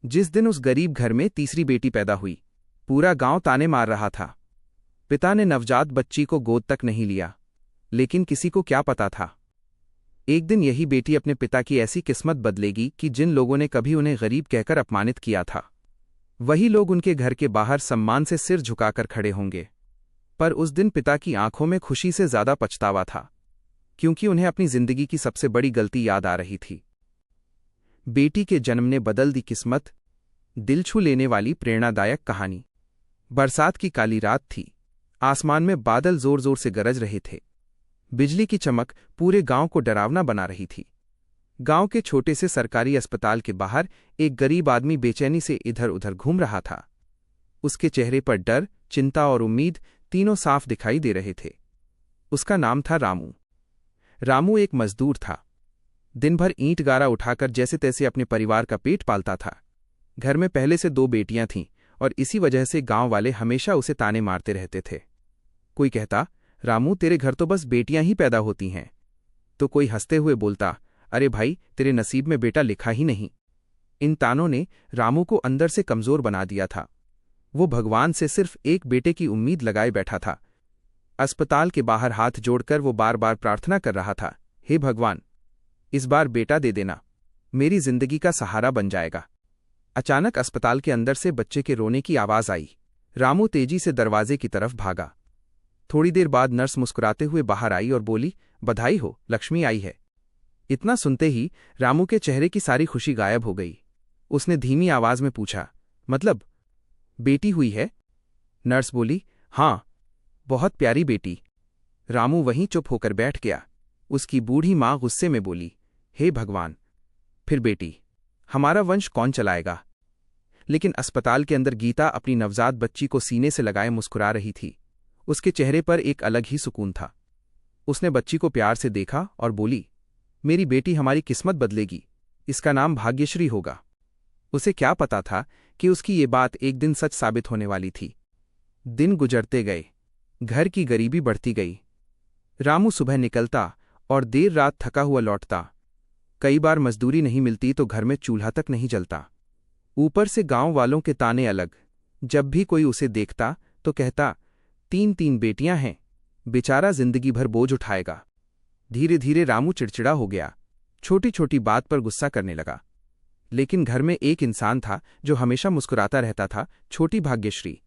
जिस दिन उस गरीब घर में तीसरी बेटी पैदा हुई, पूरा गांव ताने मार रहा था। पिता ने नवजात बच्ची को गोद तक नहीं लिया, लेकिन किसी को क्या पता था, एक दिन यही बेटी अपने पिता की ऐसी किस्मत बदलेगी कि जिन लोगों ने कभी उन्हें गरीब कहकर अपमानित किया था, वही लोग उनके घर के बाहर सम्मान से सिर झुकाकर खड़े होंगे। पर उस दिन पिता की आंखों में खुशी से ज्यादा पछतावा था, क्योंकि उन्हें अपनी जिंदगी की सबसे बड़ी गलती याद आ रही थी। बेटी के जन्म ने बदल दी किस्मत। दिल छू लेने वाली प्रेरणादायक कहानी। बरसात की काली रात थी। आसमान में बादल जोर जोर से गरज रहे थे। बिजली की चमक पूरे गांव को डरावना बना रही थी। गांव के छोटे से सरकारी अस्पताल के बाहर एक गरीब आदमी बेचैनी से इधर उधर घूम रहा था। उसके चेहरे पर डर, चिंता और उम्मीद तीनों साफ दिखाई दे रहे थे। उसका नाम था रामू। रामू एक मजदूर था। दिन भर ईंट गारा उठाकर जैसे तैसे अपने परिवार का पेट पालता था। घर में पहले से 2 बेटियां थीं और इसी वजह से गांव वाले हमेशा उसे ताने मारते रहते थे। कोई कहता, रामू तेरे घर तो बस बेटियां ही पैदा होती हैं, तो कोई हंसते हुए बोलता, अरे भाई तेरे नसीब में बेटा लिखा ही नहीं। इन तानों ने रामू को अंदर से कमजोर बना दिया था। वो भगवान से सिर्फ एक बेटे की उम्मीद लगाए बैठा था। अस्पताल के बाहर हाथ जोड़कर वो बार बार प्रार्थना कर रहा था, हे भगवान, इस बार बेटा दे देना, मेरी जिंदगी का सहारा बन जाएगा। अचानक अस्पताल के अंदर से बच्चे के रोने की आवाज आई। रामू तेजी से दरवाजे की तरफ भागा। थोड़ी देर बाद नर्स मुस्कुराते हुए बाहर आई और बोली, बधाई हो, लक्ष्मी आई है। इतना सुनते ही रामू के चेहरे की सारी खुशी गायब हो गई। उसने धीमी आवाज में पूछा, मतलब बेटी हुई है? नर्स बोली, हाँ, बहुत प्यारी बेटी। रामू वहीं चुप होकर बैठ गया। उसकी बूढ़ी माँ गुस्से में बोली, हे भगवान, फिर बेटी, हमारा वंश कौन चलाएगा? लेकिन अस्पताल के अंदर गीता अपनी नवजात बच्ची को सीने से लगाए मुस्कुरा रही थी। उसके चेहरे पर एक अलग ही सुकून था। उसने बच्ची को प्यार से देखा और बोली, मेरी बेटी हमारी किस्मत बदलेगी, इसका नाम भाग्यश्री होगा। उसे क्या पता था कि उसकी ये बात एक दिन सच साबित होने वाली थी। दिन गुजरते गए, घर की गरीबी बढ़ती गई। रामू सुबह निकलता और देर रात थका हुआ लौटता। कई बार मजदूरी नहीं मिलती तो घर में चूल्हा तक नहीं जलता। ऊपर से गांव वालों के ताने अलग। जब भी कोई उसे देखता तो कहता, 3 बेटियां हैं, बेचारा जिंदगी भर बोझ उठाएगा। धीरे धीरे रामू चिड़चिड़ा हो गया। छोटी छोटी बात पर गुस्सा करने लगा। लेकिन घर में एक इंसान था जो हमेशा मुस्कुराता रहता था, छोटी भाग्यश्री।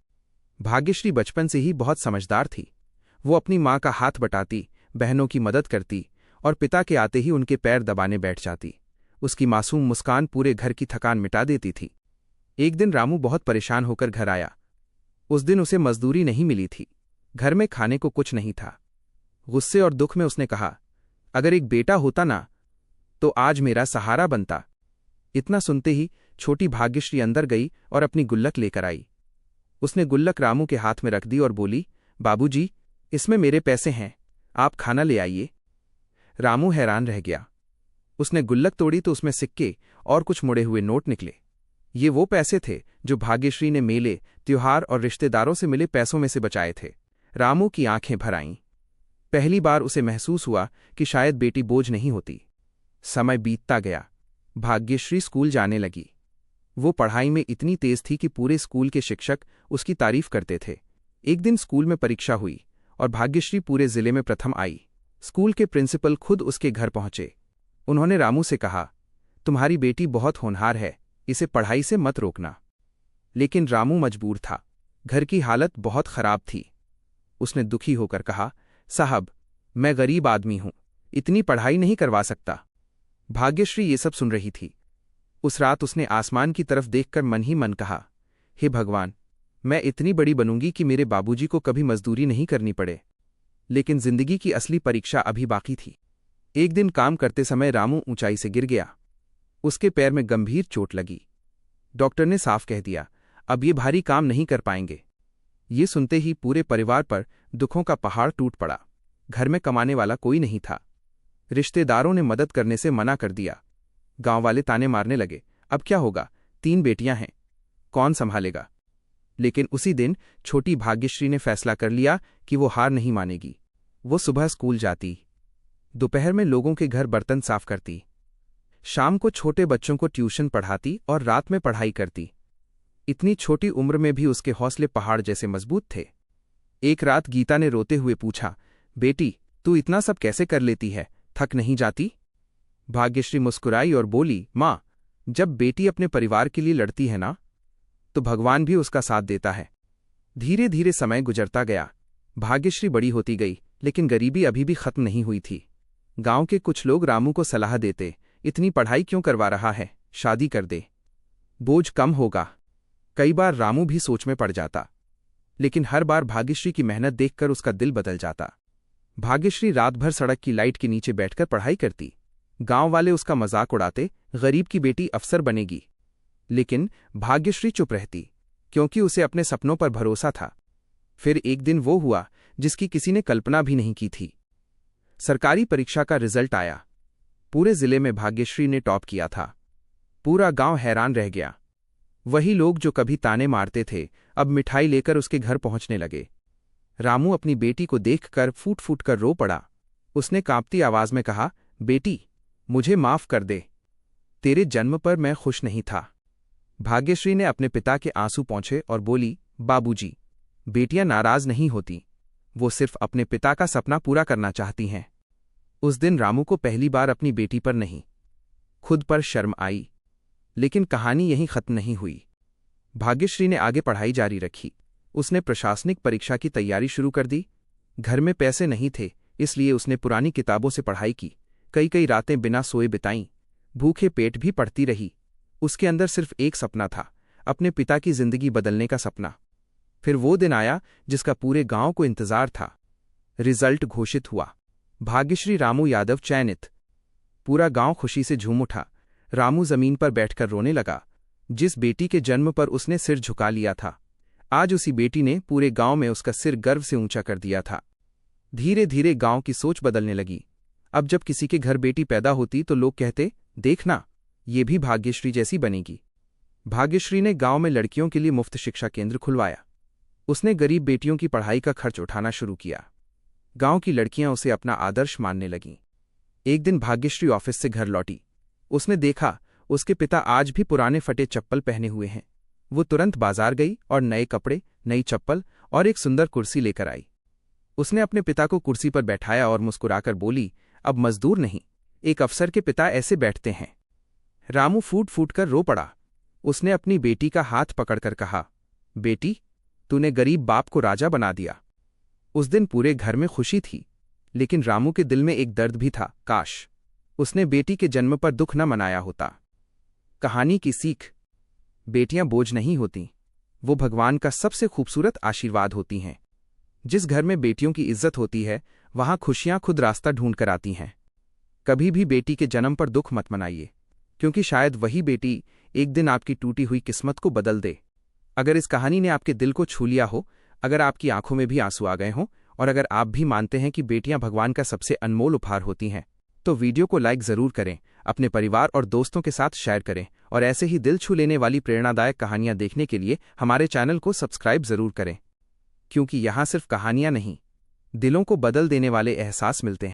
भाग्यश्री बचपन से ही बहुत समझदार थी। वो अपनी माँ का हाथ बटाती, बहनों की मदद करती और पिता के आते ही उनके पैर दबाने बैठ जाती। उसकी मासूम मुस्कान पूरे घर की थकान मिटा देती थी। एक दिन रामू बहुत परेशान होकर घर आया। उस दिन उसे मजदूरी नहीं मिली थी। घर में खाने को कुछ नहीं था। गुस्से और दुख में उसने कहा, अगर एक बेटा होता ना, तो आज मेरा सहारा बनता। इतना सुनते ही छोटी भाग्यश्री अंदर गई और अपनी गुल्लक लेकर आई। उसने गुल्लक रामू के हाथ में रख दी और बोली, बाबूजी, इसमें मेरे पैसे हैं, आप खाना ले आइए। रामू हैरान रह गया। उसने गुल्लक तोड़ी तो उसमें सिक्के और कुछ मुड़े हुए नोट निकले। ये वो पैसे थे जो भाग्यश्री ने मेले, त्योहार और रिश्तेदारों से मिले पैसों में से बचाए थे। रामू की आंखें भर आईं। पहली बार उसे महसूस हुआ कि शायद बेटी बोझ नहीं होती। समय बीतता गया। भाग्यश्री स्कूल जाने लगी। वो पढ़ाई में इतनी तेज थी कि पूरे स्कूल के शिक्षक उसकी तारीफ करते थे। एक दिन स्कूल में परीक्षा हुई और भाग्यश्री पूरे जिले में प्रथम आई। स्कूल के प्रिंसिपल खुद उसके घर पहुंचे। उन्होंने रामू से कहा, तुम्हारी बेटी बहुत होनहार है, इसे पढ़ाई से मत रोकना। लेकिन रामू मजबूर था। घर की हालत बहुत खराब थी। उसने दुखी होकर कहा, साहब, मैं गरीब आदमी हूं, इतनी पढ़ाई नहीं करवा सकता। भाग्यश्री ये सब सुन रही थी। उस रात उसने आसमान की तरफ देखकर मन ही मन कहा, हे भगवान, मैं इतनी बड़ी बनूंगी कि मेरे बाबूजी को कभी मजदूरी नहीं करनी पड़े। लेकिन जिंदगी की असली परीक्षा अभी बाकी थी। एक दिन काम करते समय रामू ऊंचाई से गिर गया। उसके पैर में गंभीर चोट लगी। डॉक्टर ने साफ कह दिया, अब ये भारी काम नहीं कर पाएंगे। ये सुनते ही पूरे परिवार पर दुखों का पहाड़ टूट पड़ा। घर में कमाने वाला कोई नहीं था। रिश्तेदारों ने मदद करने से मना कर दिया। गांव वाले ताने मारने लगे, अब क्या होगा, 3 बेटियां हैं, कौन संभालेगा? लेकिन उसी दिन छोटी भाग्यश्री ने फैसला कर लिया कि वो हार नहीं मानेगी। वो सुबह स्कूल जाती, दोपहर में लोगों के घर बर्तन साफ करती, शाम को छोटे बच्चों को ट्यूशन पढ़ाती और रात में पढ़ाई करती। इतनी छोटी उम्र में भी उसके हौसले पहाड़ जैसे मजबूत थे। एक रात गीता ने रोते हुए पूछा, बेटी, तू इतना सब कैसे कर लेती है, थक नहीं जाती? भाग्यश्री मुस्कुराई और बोली, माँ, जब बेटी अपने परिवार के लिए लड़ती है ना, तो भगवान भी उसका साथ देता है। धीरे धीरे समय गुजरता गया। भाग्यश्री बड़ी होती गई, लेकिन गरीबी अभी भी खत्म नहीं हुई थी। गांव के कुछ लोग रामू को सलाह देते, इतनी पढ़ाई क्यों करवा रहा है, शादी कर दे, बोझ कम होगा। कई बार रामू भी सोच में पड़ जाता, लेकिन हर बार भाग्यश्री की मेहनत देखकर उसका दिल बदल जाता। भाग्यश्री रात भर सड़क की लाइट के नीचे बैठकर पढ़ाई करती। गांव वाले उसका मजाक उड़ाते, गरीब की बेटी अफसर बनेगी। लेकिन भाग्यश्री चुप रहती, क्योंकि उसे अपने सपनों पर भरोसा था। फिर एक दिन वो हुआ जिसकी किसी ने कल्पना भी नहीं की थी। सरकारी परीक्षा का रिजल्ट आया। पूरे जिले में भाग्यश्री ने टॉप किया था। पूरा गांव हैरान रह गया। वही लोग जो कभी ताने मारते थे, अब मिठाई लेकर उसके घर पहुंचने लगे। रामू अपनी बेटी को देखकर फूट फूट कर रो पड़ा। उसने कांपती आवाज में कहा, बेटी, मुझे माफ कर दे, तेरे जन्म पर मैं खुश नहीं था। भाग्यश्री ने अपने पिता के आंसू पोंछे और बोली, बाबूजी, बेटियां नाराज नहीं होती, वो सिर्फ अपने पिता का सपना पूरा करना चाहती हैं। उस दिन रामू को पहली बार अपनी बेटी पर नहीं, खुद पर शर्म आई। लेकिन कहानी यहीं खत्म नहीं हुई। भाग्यश्री ने आगे पढ़ाई जारी रखी। उसने प्रशासनिक परीक्षा की तैयारी शुरू कर दी। घर में पैसे नहीं थे, इसलिए उसने पुरानी किताबों से पढ़ाई की। कई कई रातें बिना सोए बिताईं। भूखे पेट भी पढ़ती रही। उसके अंदर सिर्फ एक सपना था, अपने पिता की जिंदगी बदलने का सपना। फिर वो दिन आया जिसका पूरे गांव को इंतजार था। रिजल्ट घोषित हुआ। भाग्यश्री रामू यादव चयनित। पूरा गांव खुशी से झूम उठा। रामू जमीन पर बैठकर रोने लगा। जिस बेटी के जन्म पर उसने सिर झुका लिया था, आज उसी बेटी ने पूरे गांव में उसका सिर गर्व से ऊंचा कर दिया था। धीरे धीरे गांव की सोच बदलने लगी। अब जब किसी के घर बेटी पैदा होती तो लोग कहते, देखना, ये भी भाग्यश्री जैसी बनेगी। भाग्यश्री ने गांव में लड़कियों के लिए मुफ्त शिक्षा केंद्र खुलवाया। उसने गरीब बेटियों की पढ़ाई का खर्च उठाना शुरू किया। गांव की लड़कियां उसे अपना आदर्श मानने लगीं। एक दिन भाग्यश्री ऑफिस से घर लौटी। उसने देखा उसके पिता आज भी पुराने फटे चप्पल पहने हुए हैं। वो तुरंत बाजार गई और नए कपड़े, नई चप्पल और एक सुंदर कुर्सी लेकर आई। उसने अपने पिता को कुर्सी पर बैठाया और मुस्कुराकर बोली, अब मजदूर नहीं, एक अफसर के पिता ऐसे बैठते हैं। रामू फूट फूट कर रो पड़ा। उसने अपनी बेटी का हाथ पकड़कर कहा, बेटी, तूने गरीब बाप को राजा बना दिया। उस दिन पूरे घर में खुशी थी, लेकिन रामू के दिल में एक दर्द भी था। काश उसने बेटी के जन्म पर दुख न मनाया होता। कहानी की सीख, बेटियां बोझ नहीं होतीं, वो भगवान का सबसे खूबसूरत आशीर्वाद होती हैं। जिस घर में बेटियों की इज्जत होती है, वहां खुशियां खुद रास्ता ढूंढ कर आती हैं। कभी भी बेटी के जन्म पर दुख मत मनाइए, क्योंकि शायद वही बेटी एक दिन आपकी टूटी हुई किस्मत को बदल दे। अगर इस कहानी ने आपके दिल को छू लिया हो, अगर आपकी आंखों में भी आंसू आ गए हों, और अगर आप भी मानते हैं कि बेटियां भगवान का सबसे अनमोल उपहार होती हैं, तो वीडियो को लाइक जरूर करें, अपने परिवार और दोस्तों के साथ शेयर करें, और ऐसे ही दिल छू लेने वाली प्रेरणादायक कहानियां देखने के लिए हमारे चैनल को सब्सक्राइब जरूर करें, क्योंकि यहां सिर्फ कहानियां नहीं, दिलों को बदल देने वाले एहसास मिलते हैं।